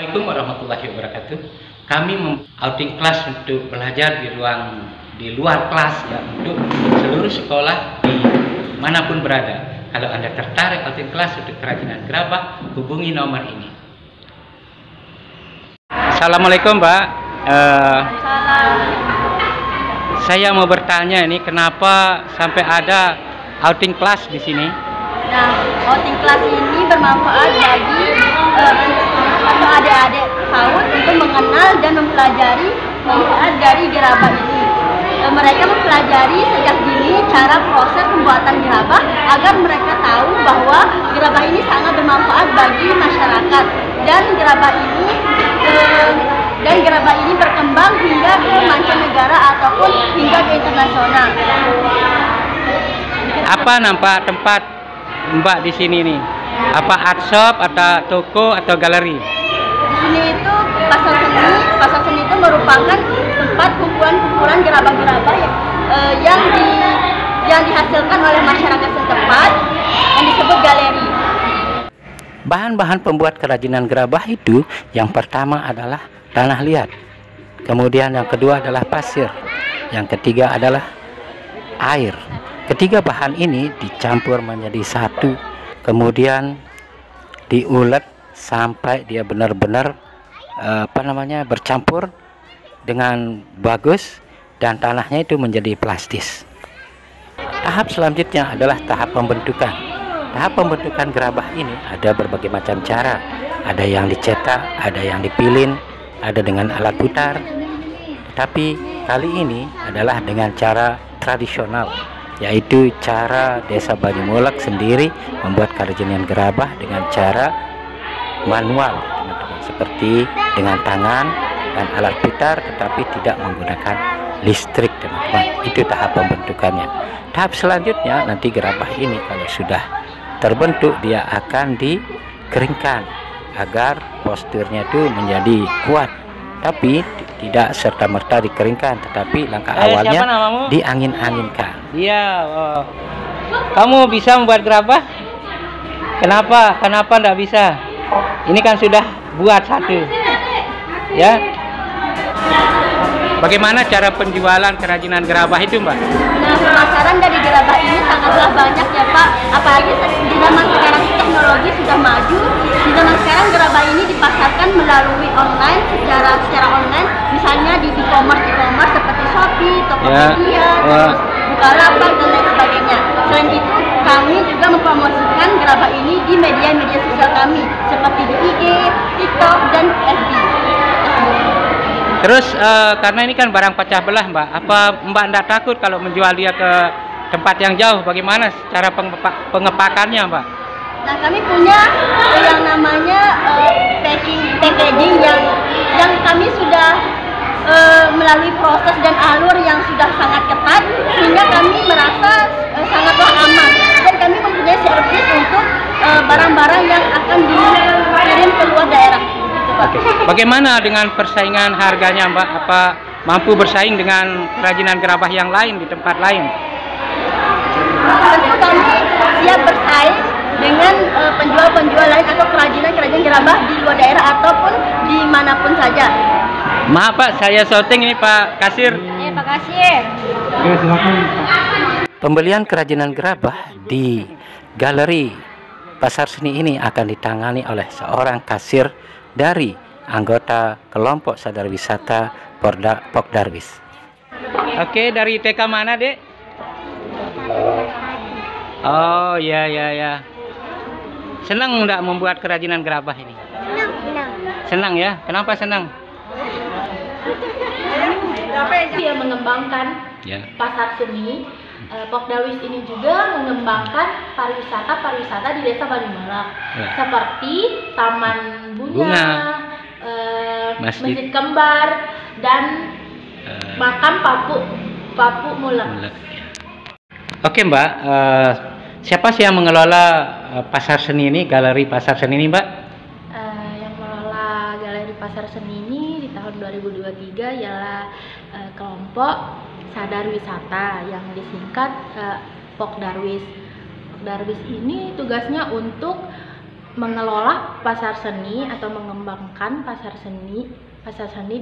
Assalamualaikum warahmatullahi wabarakatuh. Kami outing kelas untuk belajar di luar kelas ya, untuk seluruh sekolah di manapun berada. Kalau Anda tertarik outing kelas untuk kerajinan gerabah, hubungi nomor ini. Assalamualaikum, Mbak. Saya mau bertanya ini, kenapa sampai ada outing kelas di sini? Nah, outing kelas ini bermanfaat bagi atau adik-adik PAUD untuk mengenal dan mempelajari manfaat dari gerabah ini. Mereka mempelajari sejak dini cara proses pembuatan gerabah agar mereka tahu bahwa gerabah ini sangat bermanfaat bagi masyarakat, dan gerabah ini berkembang hingga ke mancanegara ataupun hingga ke internasional. Apa nampak tempat Mbak di sini nih? Apa art shop atau toko atau galeri? Di sini itu pasar seni. Pasar seni itu merupakan tempat kumpulan gerabah-gerabah yang dihasilkan oleh masyarakat setempat yang disebut galeri. Bahan-bahan pembuat kerajinan gerabah itu yang pertama adalah tanah liat, kemudian yang kedua adalah pasir, yang ketiga adalah air. Ketiga bahan ini dicampur menjadi satu, kemudian diulet sampai dia benar-benar bercampur dengan bagus, dan tanahnya itu menjadi plastis. Tahap selanjutnya adalah tahap pembentukan. Tahap pembentukan gerabah ini ada berbagai macam cara. Ada yang dicetak, ada yang dipilin, ada dengan alat putar. Tetapi kali ini adalah dengan cara tradisional, yaitu cara Desa Banyumulak sendiri membuat kerajinan gerabah dengan cara manual, teman-teman, seperti dengan tangan dan alat putar, tetapi tidak menggunakan listrik, teman-teman. Itu tahap pembentukannya. Tahap selanjutnya nanti gerabah ini kalau sudah terbentuk, dia akan dikeringkan agar posturnya itu menjadi kuat, tapi tidak serta-merta dikeringkan, tetapi langkah awalnya diangin-anginkan. Iya. Kamu bisa membuat gerabah? Kenapa enggak bisa? Ini kan sudah buat satu. Ya. Bagaimana cara penjualan kerajinan gerabah itu, Mbak? Nah, pemasaran dari gerabah ini sangatlah banyak ya, Pak. Apalagi di zaman sekarang teknologi sudah maju. Di zaman sekarang gerabah ini dipasarkan melalui online, secara online, misalnya di e-commerce seperti Shopee, Tokopedia, terus Bukalapak dan lain sebagainya. Selain itu, kami juga mempromosikan gerabah ini di media-media sosial kami seperti di IG, TikTok, dan FB. Terus karena ini kan barang pecah belah, Mbak, apa Mbak enggak takut kalau menjual dia ke tempat yang jauh? Bagaimana cara pengepakannya, Mbak? Nah, kami punya yang namanya packaging yang kami sudah melalui proses dan alur yang sudah sangat ketat, sehingga kami merasa sangatlah aman, dan kami mempunyai servis untuk barang-barang yang akan dikirim ke luar daerah. Oke. Bagaimana dengan persaingan harganya, Mbak? Apa mampu bersaing dengan kerajinan gerabah yang lain di tempat lain? Tentu kami siap bersaing dengan penjual-penjual lain atau kerajinan gerabah di luar daerah ataupun dimanapun saja. Maaf, Pak, saya syuting ini, Pak Kasir. Iya, Pak Kasir. Oke, silakan. Pembelian kerajinan gerabah di galeri Pasar Seni ini akan ditangani oleh seorang kasir dari anggota kelompok sadar wisata Pokdarwis. Oke, dari TK mana, Dek? Oh, ya. Senang enggak membuat kerajinan gerabah ini? Senang ya? Kenapa senang? Dia mengembangkan pasar seni. Pokdarwis ini juga mengembangkan pariwisata di Desa Banyumulak, seperti Taman Bunga, Masjid Kembar, dan makam Papu Mulak. Oke, Mbak, siapa sih yang mengelola pasar seni ini, galeri pasar seni ini, Mbak? Yang mengelola galeri pasar seni ini di tahun 2023 ialah kelompok Sadar Wisata yang disingkat Pokdarwis. Pokdarwis ini tugasnya untuk mengelola pasar seni atau mengembangkan pasar seni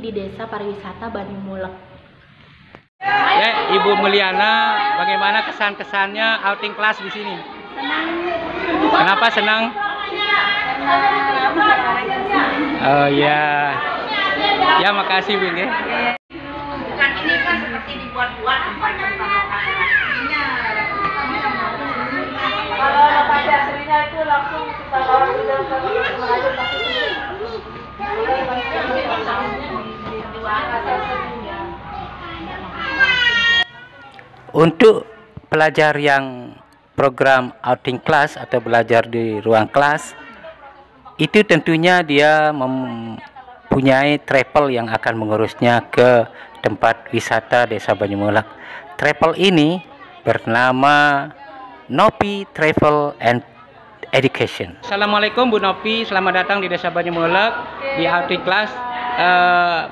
di Desa Pariwisata Banyumulek. Ibu Mulyana, bagaimana kesan-kesannya outing kelas di sini? Kenapa senang? Oh ya, ya makasih Bu. Bukan ini kan seperti dibuat-buat kalau lokasi aslinya itu langsung kita bawa sudah mengajar pasti Untuk pelajar yang program outing class atau belajar di ruang kelas, itu tentunya dia mempunyai travel yang akan mengurusnya ke tempat wisata Desa Banyumulek. Travel ini bernama Nopi Travel and Education. Assalamualaikum Bu Nopi, selamat datang di Desa Banyumulek di outing class.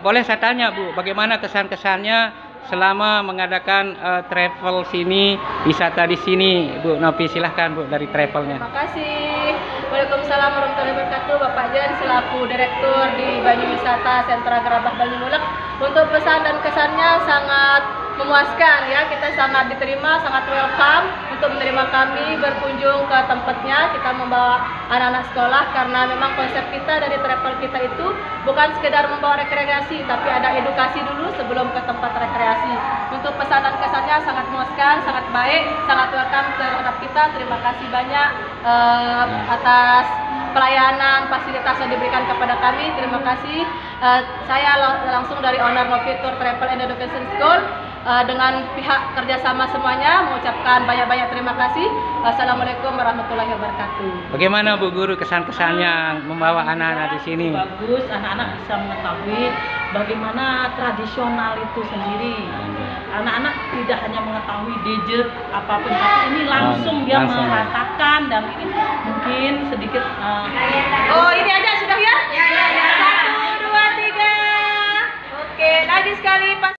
Boleh saya tanya Bu, bagaimana kesan-kesannya selama mengadakan travel sini, wisata di sini, Bu Nopi? Silahkan Bu dari travelnya. Terima kasih. Waalaikumsalam warahmatullahi wabarakatuh. Bapak Jan selaku Direktur di Banyu Wisata Sentra Gerabah Banyumulek. Untuk pesan dan kesannya sangat memuaskan ya, kita sangat diterima, sangat welcome untuk menerima kami berkunjung ke tempatnya. Kita membawa anak-anak sekolah karena memang konsep kita dari travel kita itu bukan sekedar membawa rekreasi, tapi ada edukasi dulu sebelum ke tempat rekreasi. Untuk pesan dan kesannya sangat memuaskan, sangat baik, sangat welcome terhadap kita. Terima kasih banyak atas pelayanan, fasilitas yang diberikan kepada kami. Terima kasih. Saya langsung dari owner Nopi Travel and Education School dengan pihak kerjasama semuanya mengucapkan banyak-banyak terima kasih. Assalamualaikum warahmatullahi wabarakatuh. Bagaimana Bu Guru kesan-kesannya membawa anak-anak di sini? Bagus, anak-anak bisa mengetahui bagaimana tradisional itu sendiri. Anak-anak tidak hanya mengetahui gadget apapun, tapi ini langsung dia merasakan dan ini mungkin sedikit. Oh, ini aja sudah